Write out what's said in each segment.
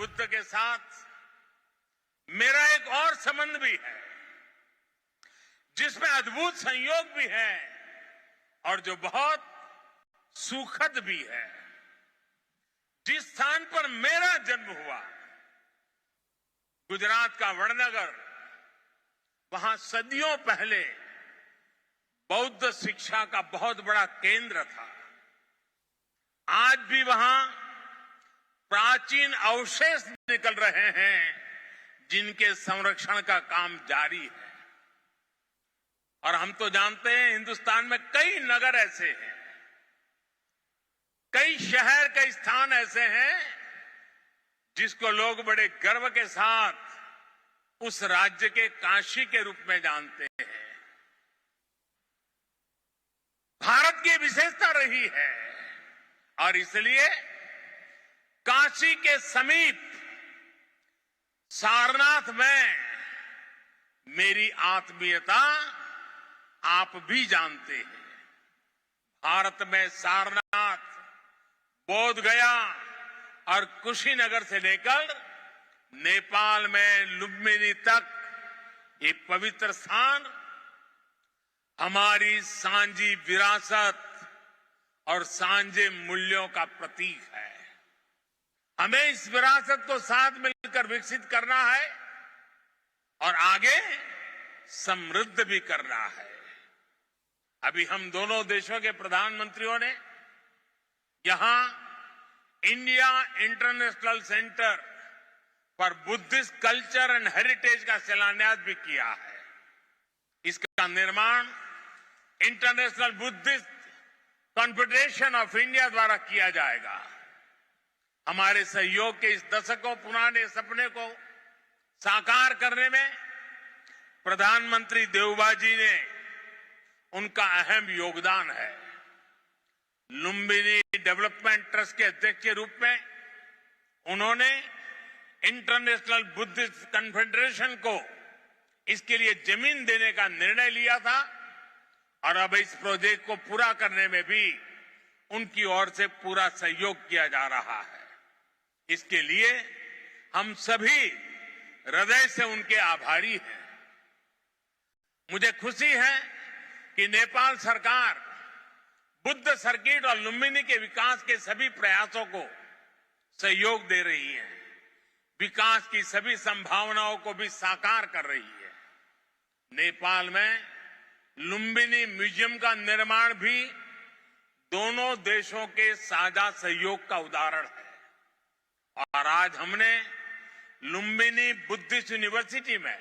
बुद्ध के साथ मेरा एक और संबंध भी है, जिसमें अद्भुत संयोग भी है और जो बहुत सुखद भी है। जिस स्थान पर मेरा जन्म हुआ, गुजरात का वडनगर, वहां सदियों पहले बौद्ध शिक्षा का बहुत बड़ा केंद्र था। आज भी वहां प्राचीन अवशेष निकल रहे हैं, जिनके संरक्षण का काम जारी है। और हम तो जानते हैं, हिंदुस्तान में कई नगर ऐसे हैं, कई शहर, कई स्थान ऐसे हैं जिसको लोग बड़े गर्व के साथ उस राज्य के काशी के रूप में जानते हैं। भारत की विशेषता रही है और इसलिए काशी के समीप सारनाथ में मेरी आत्मीयता आप भी जानते हैं। भारत में सारनाथ, बोध गया और कुशीनगर से लेकर नेपाल में लुम्बिनी तक ये पवित्र स्थान हमारी सांझी विरासत और सांझे मूल्यों का प्रतीक है। हमें इस विरासत को साथ मिलकर विकसित करना है और आगे समृद्ध भी करना है। अभी हम दोनों देशों के प्रधानमंत्रियों ने यहां India international centre for Buddhist culture and heritage का शिलान्यास भी किया है। इसका निर्माण international Buddhist confederation of India द्वारा किया जाएगा। हमारे सहयोग के इस दशकों पुराने सपने को साकार करने में प्रधानमंत्री देवबा जी ने उनका अहम योगदान है। लुम्बिनी डेवलपमेंट ट्रस्ट के अध्यक्ष के रूप में उन्होंने इंटरनेशनल बुद्धिस्ट कॉन्फेडरेशन को इसके लिए जमीन देने का निर्णय लिया था और अब इस प्रोजेक्ट को पूरा करने में भी उनकी ओर से पूरा सहयोग किया जा रहा है। इसके लिए हम सभी हृदय से उनके आभारी हैं। मुझे खुशी है कि नेपाल सरकार बुद्ध सर्किट और लुम्बिनी के विकास के सभी प्रयासों को सहयोग दे रही है, विकास की सभी संभावनाओं को भी साकार कर रही है। नेपाल में लुम्बिनी म्यूजियम का निर्माण भी दोनों देशों के साझा सहयोग का उदाहरण है। और आज हमने लुम्बिनी बुद्धिस्ट यूनिवर्सिटी में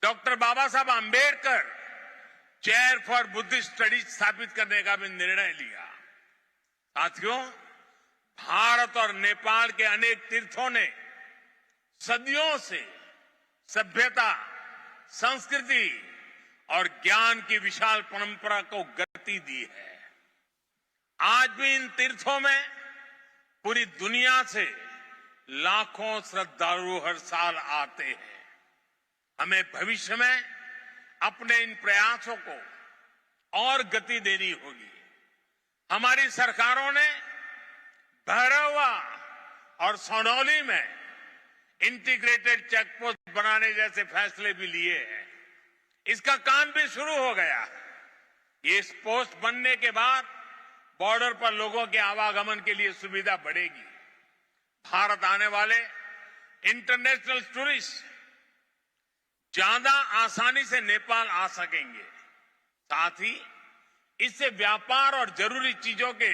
doctor Baba Saheb Ambedkar chair for Buddhist studies स्थापित करने का भी निर्णय लिया। साथियों, भारत और नेपाल के अनेक तीर्थों ने सदियों से सभ्यता, संस्कृति और ज्ञान की विशाल परंपरा को गति दी है। आज भी इन तीर्थों में पूरी दुनिया से लाखों श्रद्धालु हर साल आते हैं। हमें भविष्य में अपने इन प्रयासों को और गति देनी होगी। हमारी सरकारों ने भैरवा और सोनौली में इंटीग्रेटेड चेक पोस्ट बनाने जैसे फैसले भी लिए हैं। इसका काम भी शुरू हो गया है। ये पोस्ट बनने के बाद बॉर्डर पर लोगों के आवागमन के लिए सुविधा बढ़ेगी। भारत आने वाले इंटरनेशनल टूरिस्ट ज्यादा आसानी से नेपाल आ सकेंगे। साथ ही इससे व्यापार और जरूरी चीजों के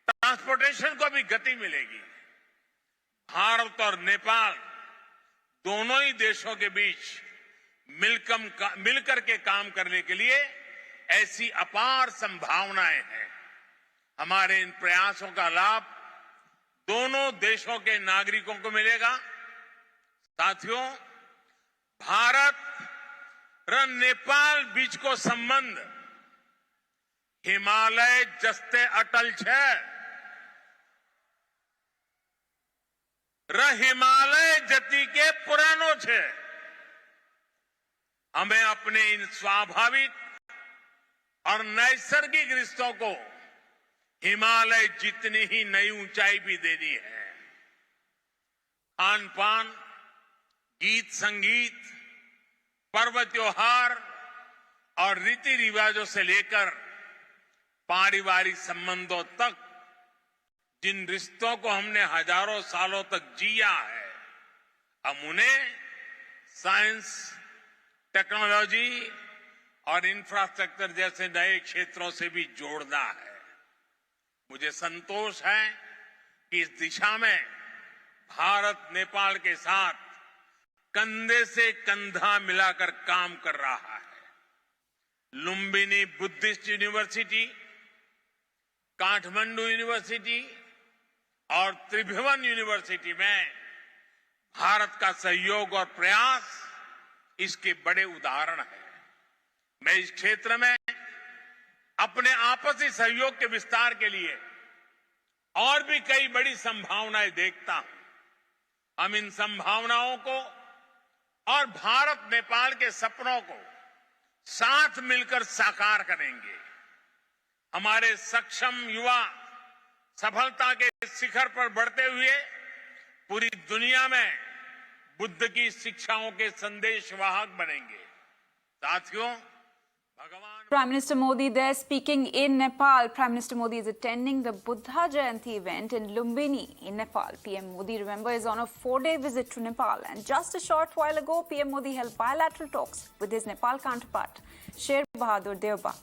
ट्रांसपोर्टेशन को भी गति मिलेगी। भारत और नेपाल दोनों ही देशों के बीच मिलकर के काम करने के लिए ऐसी अपार संभावनाएं हैं। हमारे इन प्रयासों का लाभ दोनों देशों के नागरिकों को मिलेगा। साथियों, भारत और नेपाल बीच को संबंध हिमालय जस्ते अटल छे। हिमालय जति के पुरानो छे। हमें अपने इन स्वाभाविक और नैसर्गिक रिश्तों को हिमालय जितनी ही नई ऊंचाई भी देनी है। खान पान, गीत संगीत, पर्व त्योहार और रीति रिवाजों से लेकर पारिवारिक संबंधों तक जिन रिश्तों को हमने हजारों सालों तक जिया है, हम उन्हें साइंस, टेक्नोलॉजी और इंफ्रास्ट्रक्चर जैसे नए क्षेत्रों से भी जोड़ना है। मुझे संतोष है कि इस दिशा में भारत नेपाल के साथ कंधे से कंधा मिलाकर काम कर रहा है। Lumbini Buddhist university, Kathmandu university और त्रिभुवन यूनिवर्सिटी में भारत का सहयोग और प्रयास इसके बड़े उदाहरण हैं। मैं इस क्षेत्र में अपने आपसी सहयोग के विस्तार के लिए और भी कई बड़ी संभावनाएं देखता हूं। हम इन संभावनाओं को और भारत नेपाल के सपनों को साथ मिलकर साकार करेंगे। हमारे सक्षम युवा सफलता के शिखर पर बढ़ते हुए पूरी दुनिया में बुद्ध की शिक्षाओं के संदेशवाहक बनेंगे। साथियों, भगवान Prime Minister Modi there speaking in Nepal. Prime Minister Modi is attending the Buddha Jayanti event in Lumbini in Nepal. PM Modi, remember, is on a 4-day visit to Nepal, and just a short while ago PM Modi held bilateral talks with his Nepal counterpart Sher Bahadur Deuba.